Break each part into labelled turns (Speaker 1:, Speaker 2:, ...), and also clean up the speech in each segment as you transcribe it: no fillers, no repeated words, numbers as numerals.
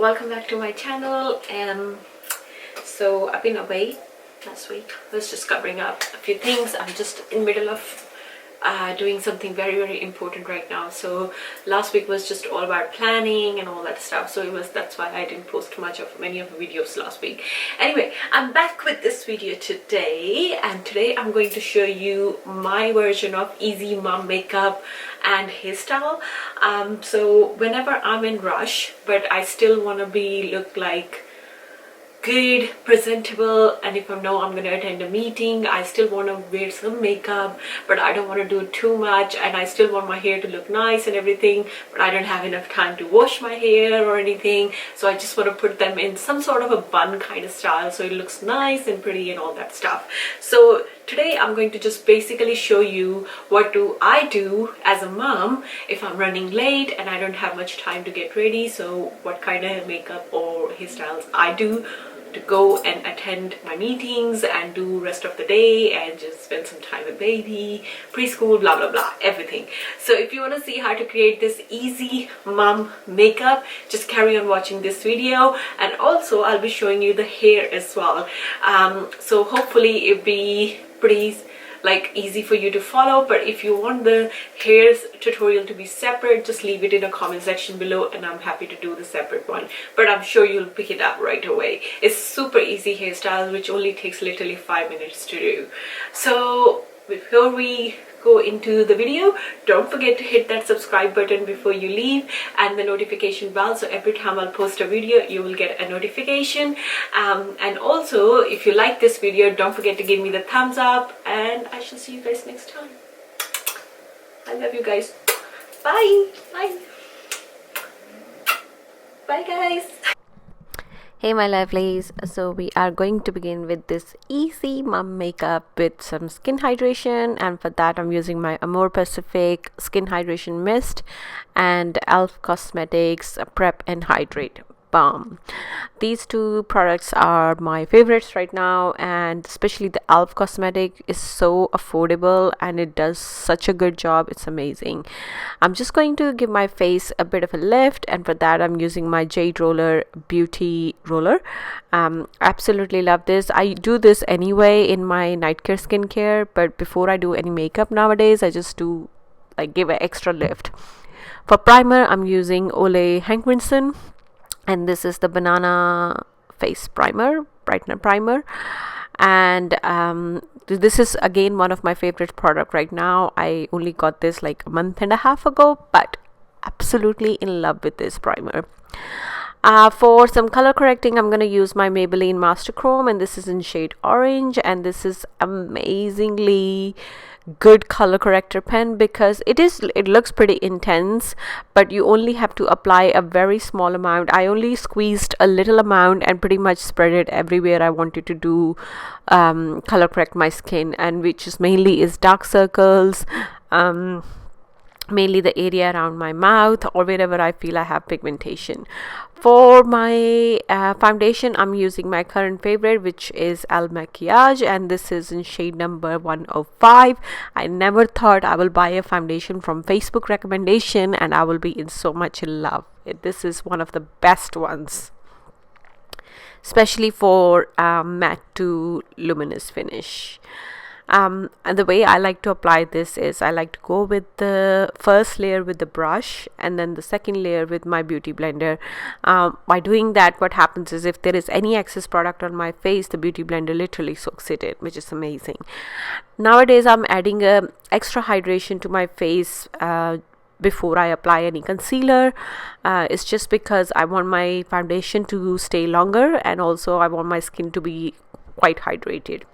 Speaker 1: welcome back to my channel. So I've been away last week. I was just covering up a few things. I'm just in the middle of doing something very important right now. So last week was just all about planning and all that stuff, so that's why I didn't post many of the videos last week. Anyway, I'm back with this video today, and today I'm going to show you my version of easy mom makeup and hairstyle. So whenever I'm in rush but I still want to look like good, presentable, and if I know I'm going to attend a meeting, I still want to wear some makeup but I don't want to do too much, and I still want my hair to look nice and everything, but I don't have enough time to wash my hair or anything, so I just want to put them in some sort of a bun kind of style so it looks nice and pretty and all that stuff. So today I'm going to just basically show you what do I do as a mom if I'm running late and I don't have much time to get ready. So what kind of makeup or hairstyles I do to go and attend my meetings and do rest of the day and just spend some time with baby, preschool, blah blah blah, everything. So if you want to see how to create this easy mom makeup, just carry on watching this video, and also I'll be showing you the hair as well. So hopefully it'll be pretty easy for you to follow, but if you want the hair tutorial to be separate, just leave it in a comment section below and I'm happy to do the separate one, but I'm sure you'll pick it up right away. It's super easy hairstyle which only takes literally 5 minutes to do. So before we go into the video, don't forget to hit that subscribe button before you leave and the notification bell, so every time I'll post a video you will get a notification. And also if you like this video, don't forget to give me the thumbs up, and I shall see you guys next time. I love you guys. Bye guys.
Speaker 2: Hey my lovelies, so we are going to begin with this easy mom makeup with some skin hydration, and for that I'm using my Amore Pacific Skin Hydration Mist and NYX Cosmetics Prep and Hydrate Balm. These two products are my favorites right now, and especially the NYX Cosmetic is so affordable and it does such a good job. It's amazing. I'm just going to give my face a bit of a lift, and for that I'm using my Jade Roller Beauty Roller. Absolutely love this. I do this anyway in my night care skincare, but before I do any makeup nowadays I just do give an extra lift. For primer I'm using Ole Henriksen, and this is the Banana Face Primer, Brightener Primer. And this is again one of my favorite product right now. I only got this like a month and a half ago, but absolutely in love with this primer. For some color correcting, I'm going to use my Maybelline Master Chrome, and this is in shade Orange, and this is amazingly good color corrector pen because it looks pretty intense, but you only have to apply a very small amount. I only squeezed a little amount and pretty much spread it everywhere I wanted to do color correct my skin, and which is mainly dark circles, mainly the area around my mouth or wherever I feel I have pigmentation. For my foundation, I'm using my current favorite, which is Makiage, and this is in shade number 105. I never thought I will buy a foundation from Facebook recommendation and I will be in so much love. This is one of the best ones, especially for matte to luminous finish. And the way I like to apply this is I like to go with the first layer with the brush and then the second layer with my beauty blender. By doing that, what happens is if there is any excess product on my face, the beauty blender literally soaks it in, which is amazing. Nowadays I'm adding a extra hydration to my face before I apply any concealer. It's just because I want my foundation to stay longer, and also I want my skin to be quite hydrated.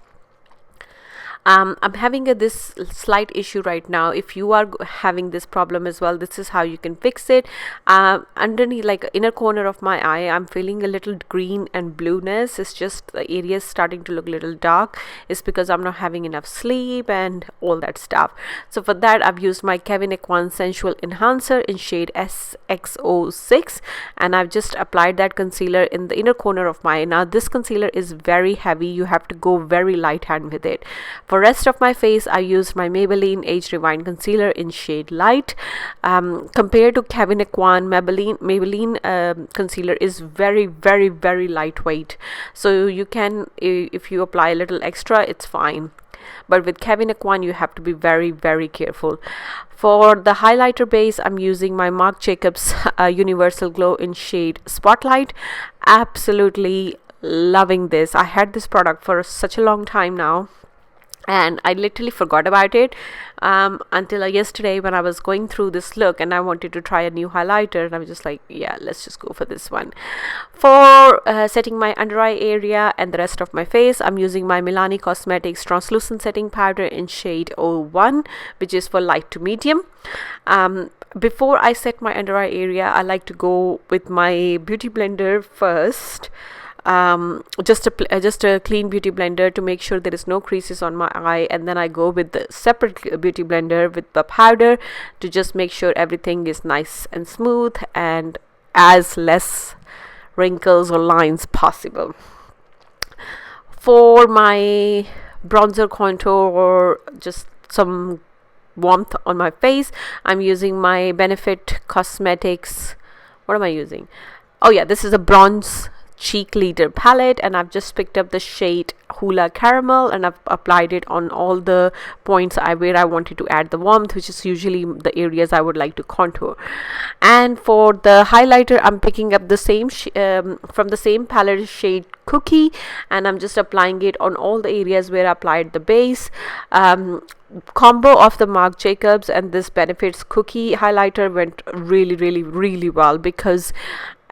Speaker 2: I'm having this slight issue right now. If you are having this problem as well, this is how you can fix it. Underneath, inner corner of my eye, I'm feeling a little green and blueness. It's just the area is starting to look a little dark. It's because I'm not having enough sleep and all that stuff. So for that, I've used my Kevyn Sensual Enhancer in shade SX06, and I've just applied that concealer in the inner corner of my eye. Now this concealer is very heavy. You have to go very light hand with it. For rest of my face, I used my Maybelline Age Rewind concealer in shade light. Compared to Kevyn Aucoin, Maybelline concealer is very, very, very lightweight, so you can, if you apply a little extra, it's fine. But with Kevyn Aucoin, you have to be very, very careful. For the highlighter base, I'm using my Marc Jacobs Universal Glow in shade Spotlight. Absolutely loving this. I had this product for such a long time now, and I literally forgot about it until yesterday when I was going through this look and I wanted to try a new highlighter, and I was just like, yeah, let's just go for this one. For setting my under eye area and the rest of my face, I'm using my Milani Cosmetics translucent setting powder in shade 01, which is for light to medium. Before I set my under eye area, I like to go with my beauty blender first. Just a clean beauty blender to make sure there is no creases on my eye, and then I go with the separate beauty blender with the powder to just make sure everything is nice and smooth and as less wrinkles or lines possible. For my bronzer, contour, or just some warmth on my face, I'm using my Benefit Cosmetics, what am I using? Oh yeah, this is a bronze Cheekleader palette, and I've just picked up the shade Hula Caramel, and I've applied it on all the points where I wanted to add the warmth, which is usually the areas I would like to contour. And for the highlighter, I'm picking up the same from the same palette shade Cookie, and I'm just applying it on all the areas where I applied the base. Combo of the Marc Jacobs and this Benefits Cookie highlighter went really, really, really well, because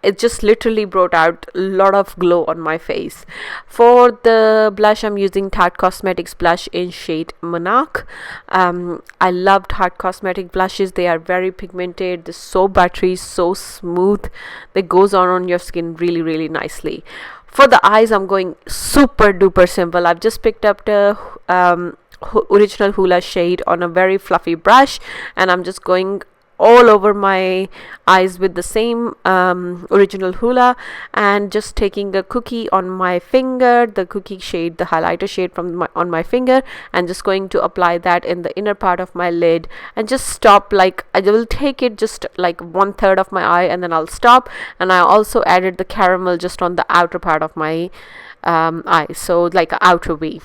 Speaker 2: it just literally brought out a lot of glow on my face. For the blush, I'm using Tarte Cosmetics blush in shade Monarch. I love Tarte Cosmetic blushes. They are very pigmented, they're so buttery, so smooth. They goes on your skin really, really nicely. For the eyes, I'm going super duper simple. I've just picked up the original Hula shade on a very fluffy brush, and I'm just going all over my eyes with the same original Hula, and just taking a Cookie on my finger, the Cookie shade, the highlighter shade on my finger, and just going to apply that in the inner part of my lid, and just stop. Like, I will take it just like 1/3 of my eye, and then I'll stop. And I also added the caramel just on the outer part of my eye, so like an outer V.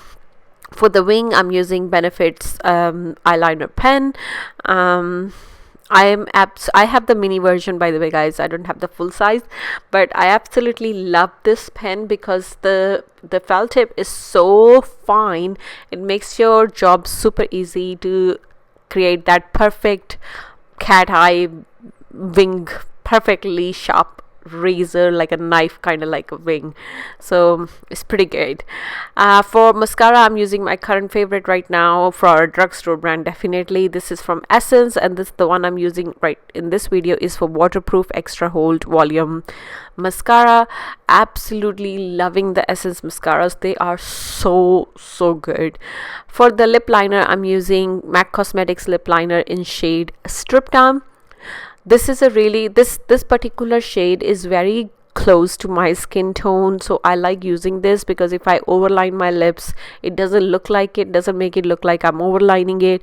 Speaker 2: For the wing, I'm using Benefits eyeliner pen. I have the mini version, by the way, guys. I don't have the full size, but I absolutely love this pen because the felt tip is so fine. It makes your job super easy to create that perfect cat eye wing, perfectly sharp razor, like a knife, kind of like a wing. So it's pretty good. For mascara, I'm using my current favorite right now for a drugstore brand, definitely. This is from Essence, and this, the one I'm using right in this video, is for Waterproof Extra Hold Volume Mascara. Absolutely loving the Essence mascaras. They are so good. For the lip liner, I'm using MAC Cosmetics lip liner in shade STRIPDOWN. This is a really, this particular shade is very close to my skin tone, so I like using this because if I overline my lips, it doesn't make it look like I'm overlining it,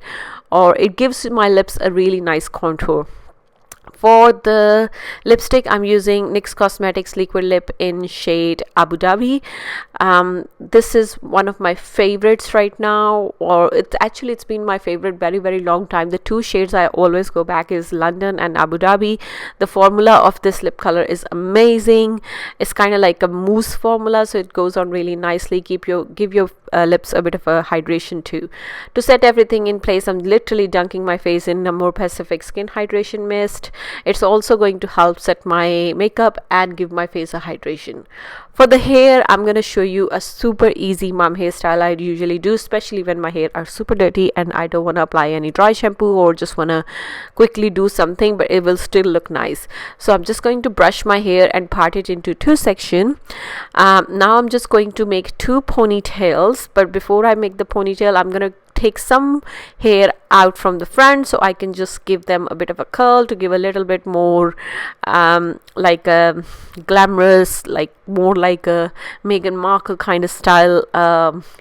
Speaker 2: or it gives my lips a really nice contour. For the lipstick, I'm using NYX Cosmetics Liquid Lip in shade Abu Dhabi. This is one of my favorites right now, or it's been my favorite very long time. The two shades I always go back is London and Abu Dhabi. The formula of this lip color is amazing. It's kind of like a mousse formula, so it goes on really nicely. Give your lips a bit of a hydration too. To set everything in place, I'm literally dunking my face in Amore Pacific Skin Hydration Mist. It's also going to help set my makeup and give my face a hydration. For the hair, I'm going to show you a super easy mom hairstyle I usually do, especially when my hair are super dirty and I don't want to apply any dry shampoo or just want to quickly do something, but it will still look nice. So I'm just going to brush my hair and part it into two sections. Now I'm just going to make two ponytails, but before I make the ponytail, I'm going to take some hair out from the front, so I can just give them a bit of a curl to give a little bit more like a glamorous, like more like a Meghan Markle kind of style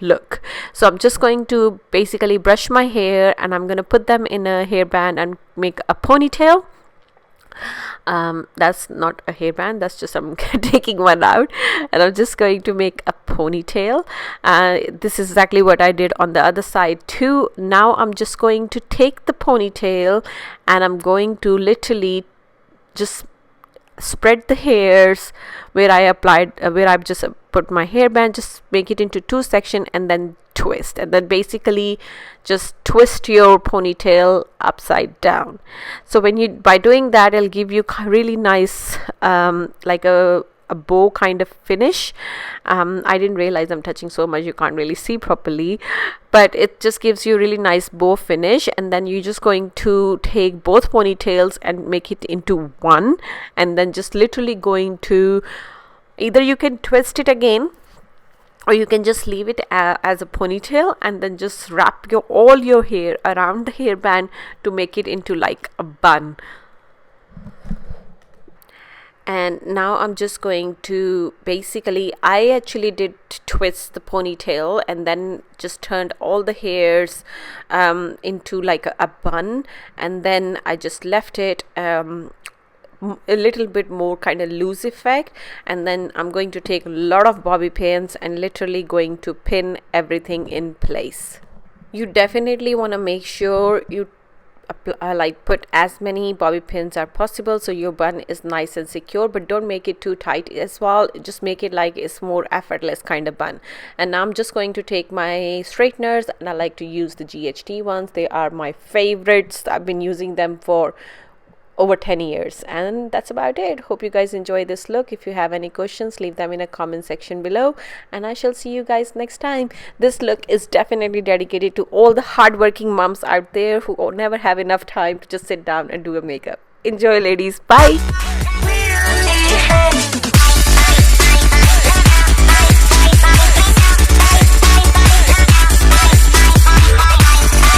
Speaker 2: look. So I'm just going to basically brush my hair, and I'm going to put them in a hairband and make a ponytail. That's not a hairband, that's just I'm taking one out, and I'm just going to make a ponytail. This is exactly what I did on the other side too. Now I'm just going to take the ponytail, and I'm going to literally just spread the hairs where I applied where I've just put my hairband, just make it into two sections and then twist, and then basically just twist your ponytail upside down. So when you, by doing that, it'll give you really nice like a bow kind of finish. I didn't realize I'm touching so much you can't really see properly, but it just gives you really nice bow finish. And then you're just going to take both ponytails and make it into one, and then just literally going to, either you can twist it again, or you can just leave it as a ponytail, and then just wrap all your hair around the hairband to make it into like a bun. And now I'm just going to basically, I actually did twist the ponytail and then just turned all the hairs into like a bun, and then I just left it a little bit more kind of loose effect. And then I'm going to take a lot of bobby pins and literally going to pin everything in place. You definitely want to make sure you like put as many bobby pins as possible so your bun is nice and secure, but don't make it too tight as well. Just make it like it's more effortless kind of bun. And now I'm just going to take my straighteners, and I like to use the GHD ones. They are my favorites. I've been using them for over 10 years, and that's about it. Hope you guys enjoy this look. If you have any questions, leave them in a comment section below, and I shall see you guys next time. This look is definitely dedicated to all the hardworking moms out there who never have enough time to just sit down and do a makeup. Enjoy, ladies. Bye.